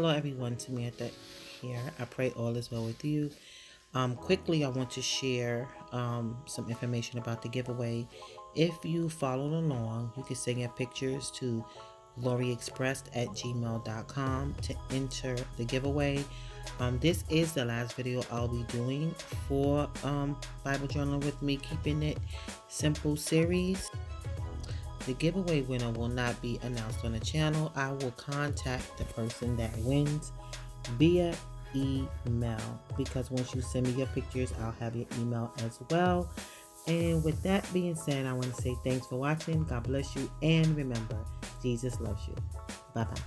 Hello everyone, Samantha here. I pray all is well with you. Quickly, I want to share some information about the giveaway. If you followed along, you can send your pictures to gloryexpressed@gmail.com to enter the giveaway. This is the last video I'll be doing for Bible Journaling with Me, Keeping It Simple series. The giveaway winner will not be announced on the channel. I will contact the person that wins via email, because once you send me your pictures, I'll have your email as well. And with that being said, I want to say thanks for watching. God bless you, and remember, Jesus loves you. Bye bye.